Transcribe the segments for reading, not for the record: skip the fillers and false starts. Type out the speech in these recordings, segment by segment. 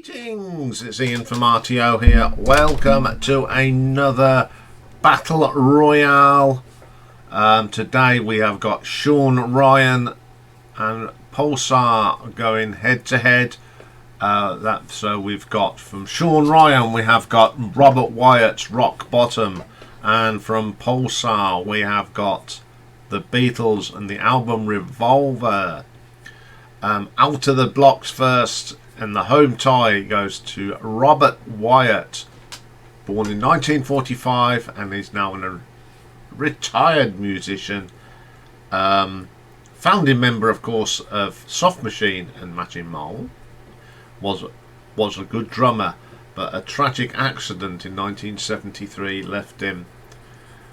Greetings, it's Ian from RTO here. Welcome to another Battle Royale. Today we have got Sean Ryan and Pulsar going head to head. So we've got from Sean Ryan we have got Robert Wyatt's Rock Bottom, and from Pulsar we have got the Beatles and the album Revolver. Out of the blocks first, and the home tie goes to Robert Wyatt, born in 1945, and he's now a retired musician. Founding member, of course, of Soft Machine and Matching Mole. Was a good drummer, but a tragic accident in 1973 left him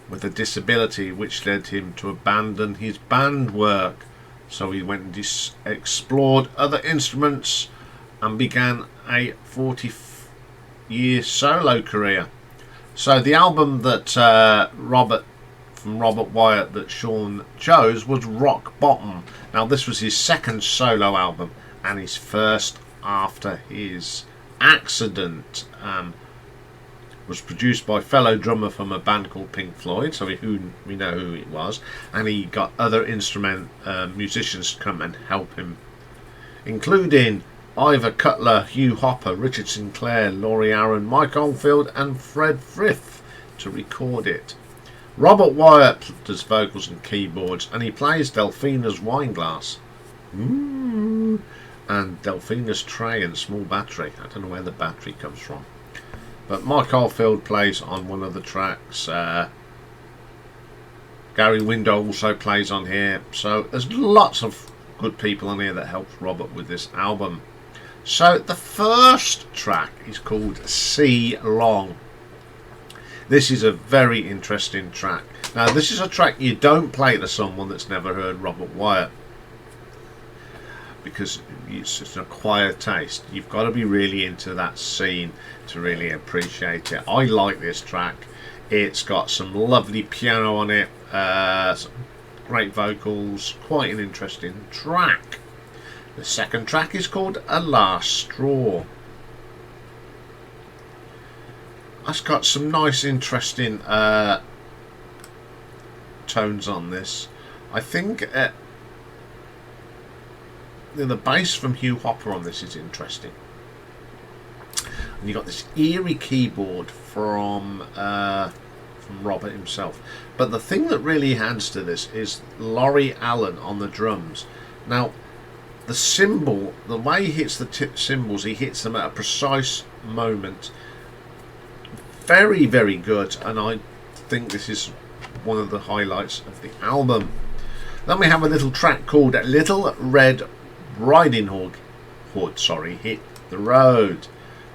with a disability, which led him to abandon his band work. So he went and explored other instruments and began a 40-year solo career. So the album that Robert Wyatt that Sean chose was Rock Bottom. Now this was his second solo album and his first after his accident. Was produced by fellow drummer from a band called Pink Floyd, so we know who it was, and he got other musicians to come and help him, including Ivor Cutler, Hugh Hopper, Richard Sinclair, Laurie Aaron, Mike Oldfield and Fred Frith to record it. Robert Wyatt does vocals and keyboards, and he plays Delphina's Wineglass and Delphina's Tray and Small Battery. I don't know where the battery comes from, but Mike Oldfield plays on one of the tracks. Gary Window also plays on here, so there's lots of good people on here that helped Robert with this album. So the first track is called See Long. This is a very interesting track. Now this is a track you don't play to someone that's never heard Robert Wyatt, because it's just an acquired taste. You've got to be really into that scene to really appreciate it. I like this track. It's got some lovely piano on it, some great vocals, quite an interesting track. The second track is called A Last Straw. It's got some nice interesting tones on this. I think the bass from Hugh Hopper on this is interesting, and you got this eerie keyboard from Robert himself. But the thing that really adds to this is Laurie Allen on the drums. Now the cymbal, the way he hits the cymbals, he hits them at a precise moment. Very, very good, and I think this is one of the highlights of the album. Then we have a little track called Little Red Riding Hood, Hit the Road.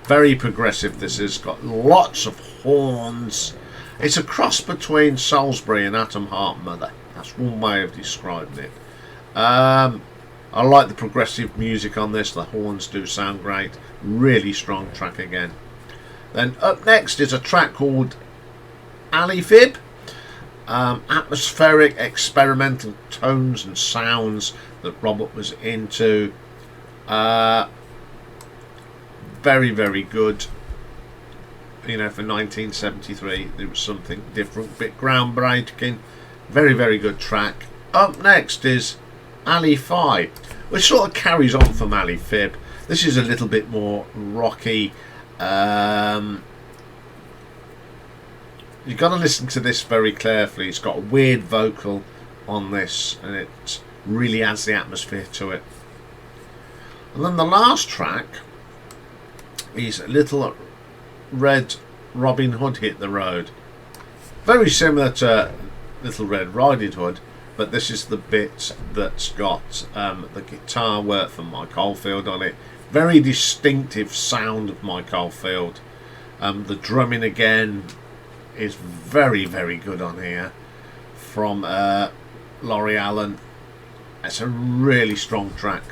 Very progressive. This has got lots of horns. It's a cross between Salisbury and Atom Heart Mother. That's one way of describing it. I like the progressive music on this. The horns do sound great. Really strong track again. Then up next is a track called Alifib. Atmospheric experimental tones and sounds that Robert was into. Very, very good. You know, for 1973 there was something different, bit groundbreaking. Very, very good track. Up next is Alifie, which sort of carries on from Alifib. This is a little bit more rocky. You've got to listen to this very carefully. It's got a weird vocal on this, and it really adds the atmosphere to it. And then the last track is Little Red Robin Hood Hit the Road. Very similar to Little Red Riding Hood, but this is the bit that's got the guitar work from Mike Oldfield on it. Very distinctive sound of Mike Oldfield. The drumming again is very, very good on here from Laurie Allen. It's a really strong track.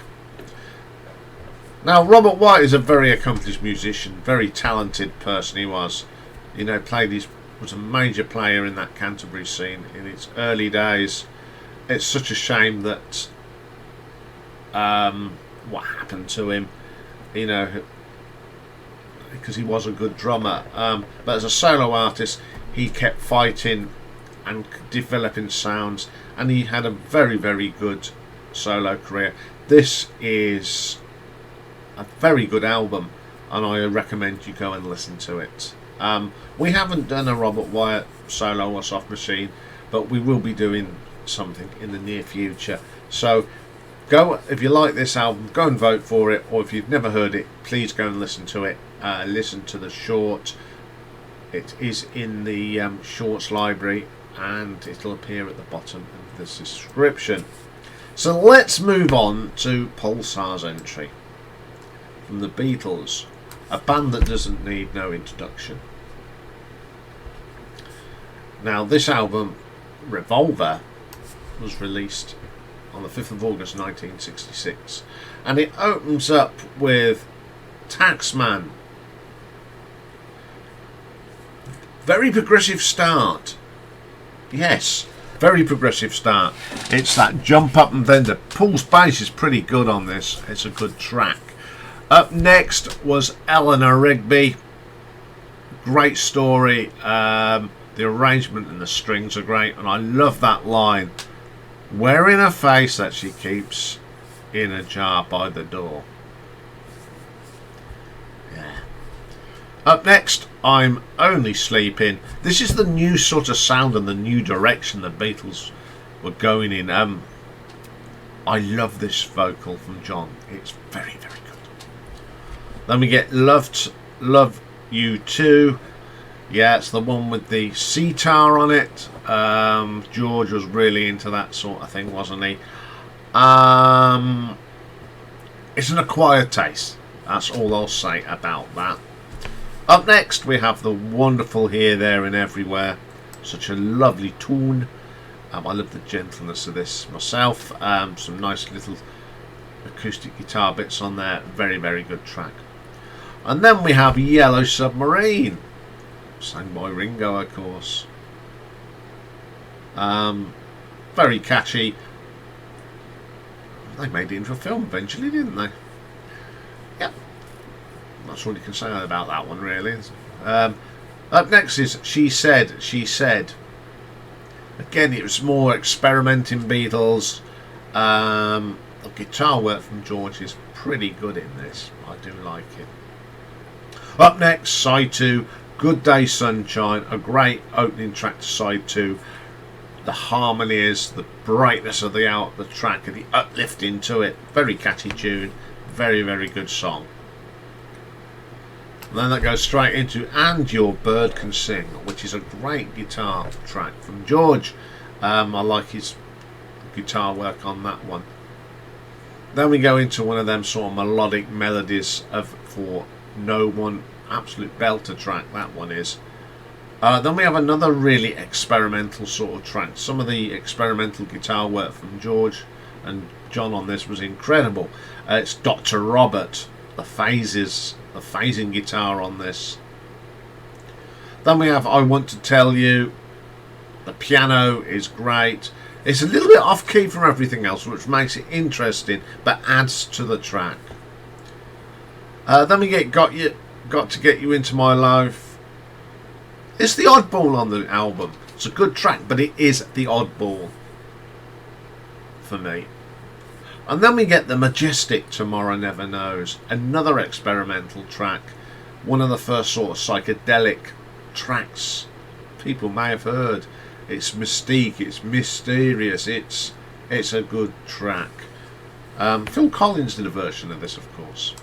Now Robert Wyatt is a very accomplished musician, very talented person he was. You know, was a major player in that Canterbury scene in its early days. It's such a shame that what happened to him. You know, because he was a good drummer. But as a solo artist, he kept fighting and developing sounds, and he had a very, very good solo career. This is a very good album, and I recommend you go and listen to it. We haven't done a Robert Wyatt solo or Soft Machine, but we will be doing something in the near future. So go, if you like this album, go and vote for it, or if you've never heard it, please go and listen to it. Listen to the short. It is in the shorts library, and it'll appear at the bottom of the description. So let's move on to Pulsar's entry from the Beatles, a band that doesn't need no introduction. Now, this album, Revolver, was released on the 5th of August 1966, and it opens up with Taxman. Very progressive start. Yes, very progressive start. It's that jump up, and then the pulse bass is pretty good on this. It's a good track. Up next was Eleanor Rigby. Great story. The arrangement and the strings are great, and I love that line, wearing a face that she keeps in a jar by the door. Yeah. Up next, I'm Only Sleeping. This is the new sort of sound and the new direction the Beatles were going in. I love this vocal from John. It's very, very good. Then we get Love You Too. Yeah, it's the one with the sitar on it. George was really into that sort of thing, wasn't he? It's an acquired taste. That's all I'll say about that. Up next, we have the wonderful Here, There and Everywhere. Such a lovely tune. I love the gentleness of this myself. Some nice little acoustic guitar bits on there. Very, very good track. And then we have Yellow Submarine, sang by Ringo, of course. Very catchy. They made it into a film eventually, didn't they? Yep. That's all you can say about that one, really. Up next is She Said, She Said. Again, it was more experimenting Beatles. The guitar work from George is pretty good in this. I do like it. Up next, side 2, Good Day Sunshine, a great opening track to side 2. The harmonies, the brightness of the track, and the uplifting to it. Very catchy tune, very, very good song. And then that goes straight into And Your Bird Can Sing, which is a great guitar track from George. I like his guitar work on that one. Then we go into one of them sort of melodic melodies for No One, absolute belter track that one is. Then we have another really experimental sort of track. Some of the experimental guitar work from George and John on this was incredible. It's Dr. Robert, the phasing guitar on this. Then we have I Want to Tell You. The piano is great. It's a little bit off key from everything else, which makes it interesting but adds to the track. Then we get Got to Get You Into My Life. It's the oddball on the album. It's a good track, but it is the oddball for me. And then we get the majestic Tomorrow Never Knows, another experimental track, one of the first sort of psychedelic tracks people may have heard. It's mystique, it's mysterious, it's a good track. Phil Collins did a version of this, of course.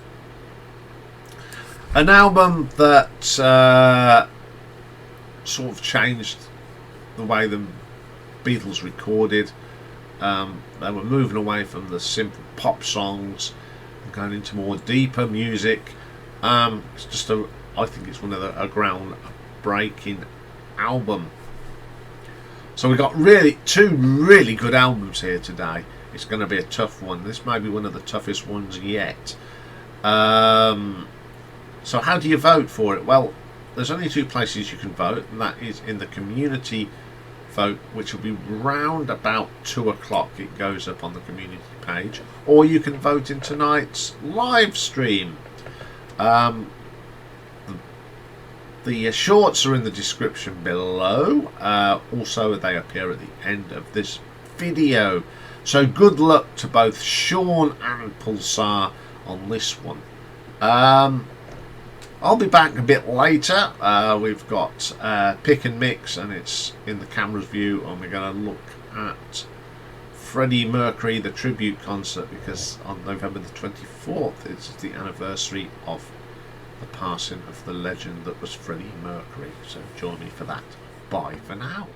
An album that sort of changed the way the Beatles recorded. They were moving away from the simple pop songs and going into more deeper music. It's just I think it's one of a ground-breaking album. So we've got two really good albums here today. It's going to be a tough one. This may be one of the toughest ones yet. So how do you vote for it? Well, there's only two places you can vote, and that is in the community vote, which will be round about 2 o'clock. It goes up on the community page, or you can vote in tonight's live stream. The shorts are in the description below. Also, they appear at the end of this video. So good luck to both Sean and Pulsar on this one. I'll be back a bit later. We've got Pick and Mix, and it's in the camera's view, and we're going to look at Freddie Mercury, the tribute concert, because on November the 24th is the anniversary of the passing of the legend that was Freddie Mercury. So join me for that. Bye for now.